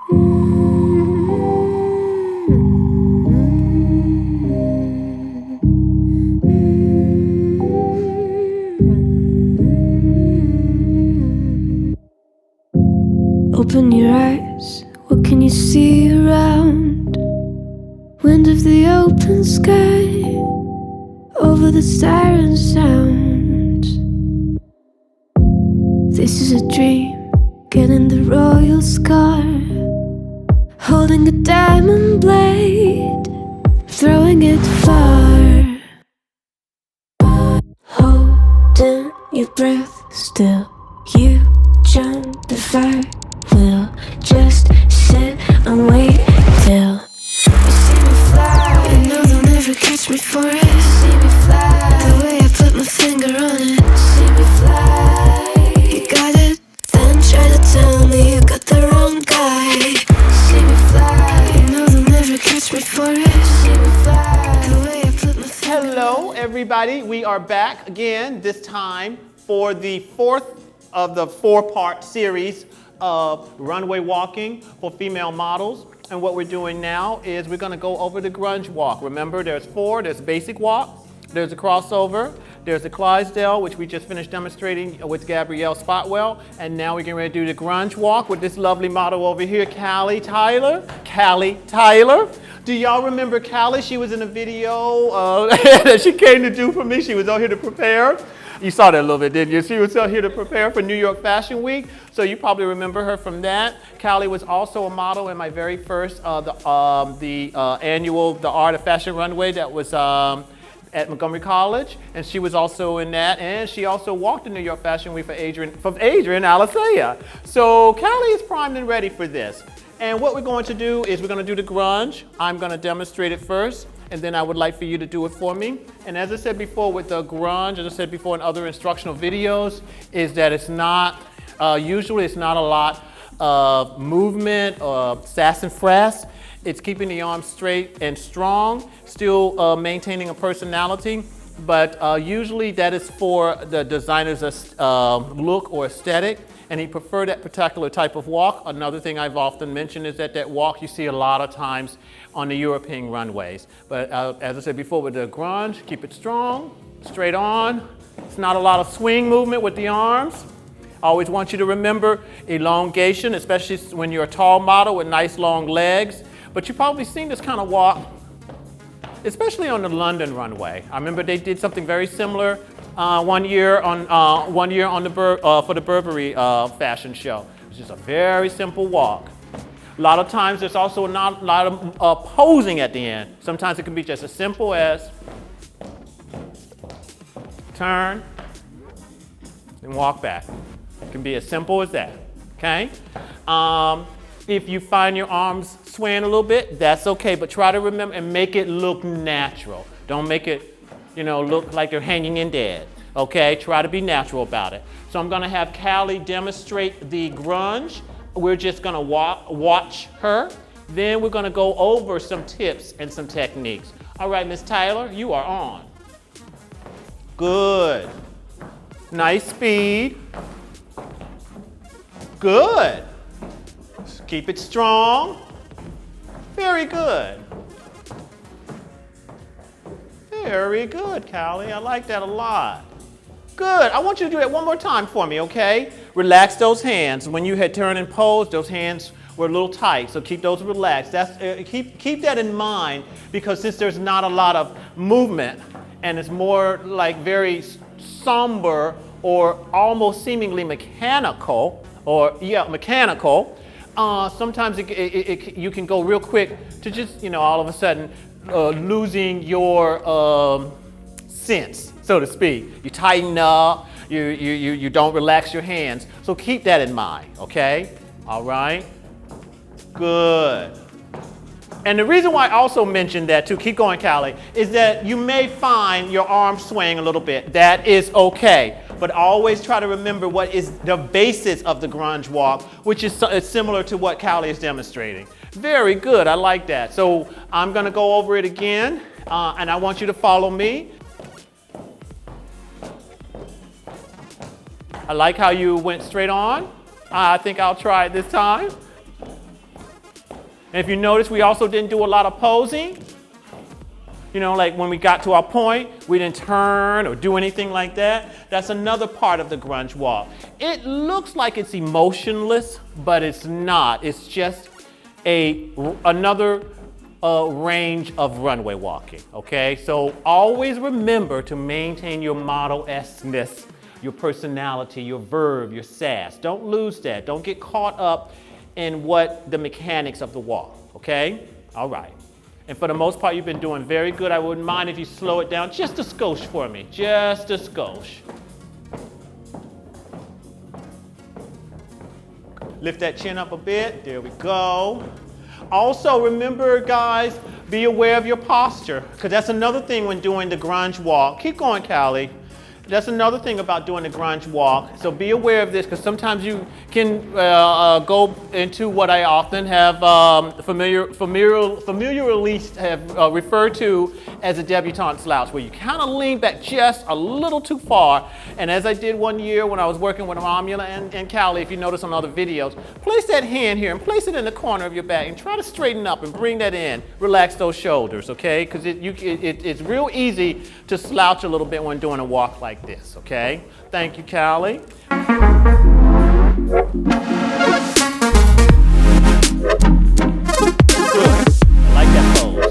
Open your eyes, what can you see around? Wind of the open sky, over the siren sounds. This is a dream, getting the royal scar, holding a diamond blade, throwing it far. Holding your breath still, you jump the fire. We'll just sit and wait till you see me fly. You know they'll never catch me for it. See me fly, the way I put my finger on it. See me fly, you got it, then try to tell me you got the wrong guy. See me fly, you know they'll never catch me for it. See me fly, the way I put my finger. Hello everybody, we are back again, this time for the fourth of the four-part series of runway walking for female models. And what we're doing now is we're going to go over the grunge walk. Remember, there's four. There's basic walk, there's a crossover, there's a Clydesdale, which we just finished demonstrating with Gabrielle Spotwell, and now we're getting ready to do the grunge walk with this lovely model over here, Cali Tyler. Cali Tyler. Do y'all remember Cali? She was in a video that she came to do for me. She was out here to prepare. You saw that a little bit, didn't you? She was out here to prepare for New York Fashion Week, so you probably remember her from that. Cali was also a model in my very first annual The Art of Fashion Runway that was at Montgomery College, and she was also in that, and she also walked the New York Fashion Week for Adrian Alisea. So Cali is primed and ready for this. And what we're going to do is we're going to do the grunge. I'm going to demonstrate it first, and then I would like for you to do it for me. And as I said before with the grunge, as I said before in other instructional videos, is that it's not, usually it's not a lot of movement or sass and frass. It's keeping the arms straight and strong, still maintaining a personality, but usually that is for the designer's look or aesthetic, and he preferred that particular type of walk. Another thing I've often mentioned is that walk you see a lot of times on the European runways. But as I said before with the grunge, keep it strong, straight on. It's not a lot of swing movement with the arms. I always want you to remember elongation, especially when you're a tall model with nice long legs. But you've probably seen this kind of walk, especially on the London runway. I remember they did something very similar one year for the Burberry fashion show. It's just a very simple walk. A lot of times there's also not a lot of posing at the end. Sometimes it can be just as simple as turn and walk back. It can be as simple as that, okay? If you find your arms swaying a little bit, that's okay, but try to remember and make it look natural. Don't make it, look like you're hanging in dead, okay? Try to be natural about it. So I'm gonna have Cali demonstrate the grunge. We're just gonna watch her. Then we're gonna go over some tips and some techniques. All right, Miss Tyler, you are on. Good. Nice speed. Good. Keep it strong. Very good. Very good, Cali. I like that a lot. Good. I want you to do that one more time for me, okay? Relax those hands. When you had turned and posed, those hands were a little tight, so keep those relaxed. Keep that in mind, because since there's not a lot of movement and it's more like very somber or almost seemingly mechanical, sometimes you can go real quick to just, all of a sudden losing your sense, so to speak. You tighten up, you don't relax your hands. So keep that in mind, okay? All right? Good. And the reason why I also mentioned that too, keep going, Cali, is that you may find your arms swaying a little bit. That is okay. But always try to remember what is the basis of the grunge walk, which is similar to what Cali is demonstrating. Very good, I like that. So I'm gonna go over it again, and I want you to follow me. I like how you went straight on. I think I'll try it this time. And if you notice, we also didn't do a lot of posing. You know, like when we got to our point, we didn't turn or do anything like that. That's another part of the grunge walk. It looks like it's emotionless, but it's not. It's just another range of runway walking, okay? So always remember to maintain your model-esque-ness, your personality, your verve, your sass. Don't lose that. Don't get caught up in what the mechanics of the walk, okay? All right. And for the most part, you've been doing very good. I wouldn't mind if you slow it down just a skosh for me, just a skosh. Lift that chin up a bit, there we go. Also, remember guys, be aware of your posture, because that's another thing when doing the grunge walk. Keep going, Cali. That's another thing about doing the grunge walk. So be aware of this, because sometimes you can go into what I often have familiarly have referred to as a debutante slouch, where you kind of lean back just a little too far. And as I did one year when I was working with Romula and Cali, if you notice on other videos, place that hand here and place it in the corner of your back and try to straighten up and bring that in. Relax those shoulders, okay? Because it's real easy to slouch a little bit when doing a walk like this, okay? Thank you, Cali. Good. I like that pose.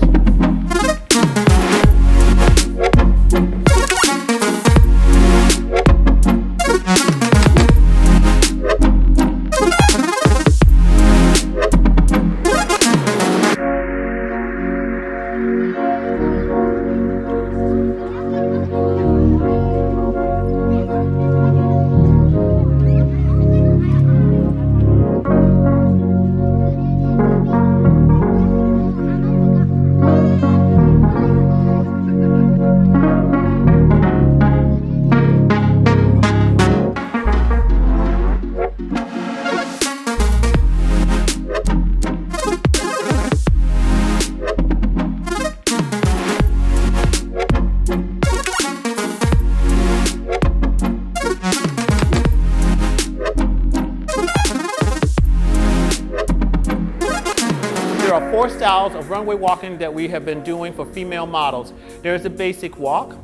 There are 4 styles of runway walking that we have been doing for female models. There's the basic walk,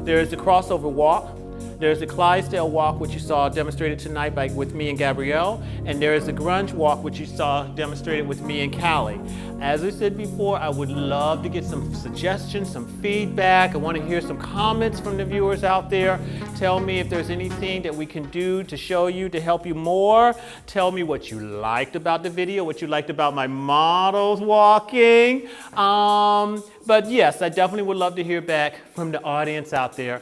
there's the crossover walk, there's the Clydesdale walk, which you saw demonstrated tonight with me and Gabrielle, and there is the grunge walk, which you saw demonstrated with me and Cali. As I said before, I would love to get some suggestions, some feedback. I want to hear some comments from the viewers out there. Tell me if there's anything that we can do to show you, to help you more. Tell me what you liked about the video, what you liked about my models walking. But yes, I definitely would love to hear back from the audience out there.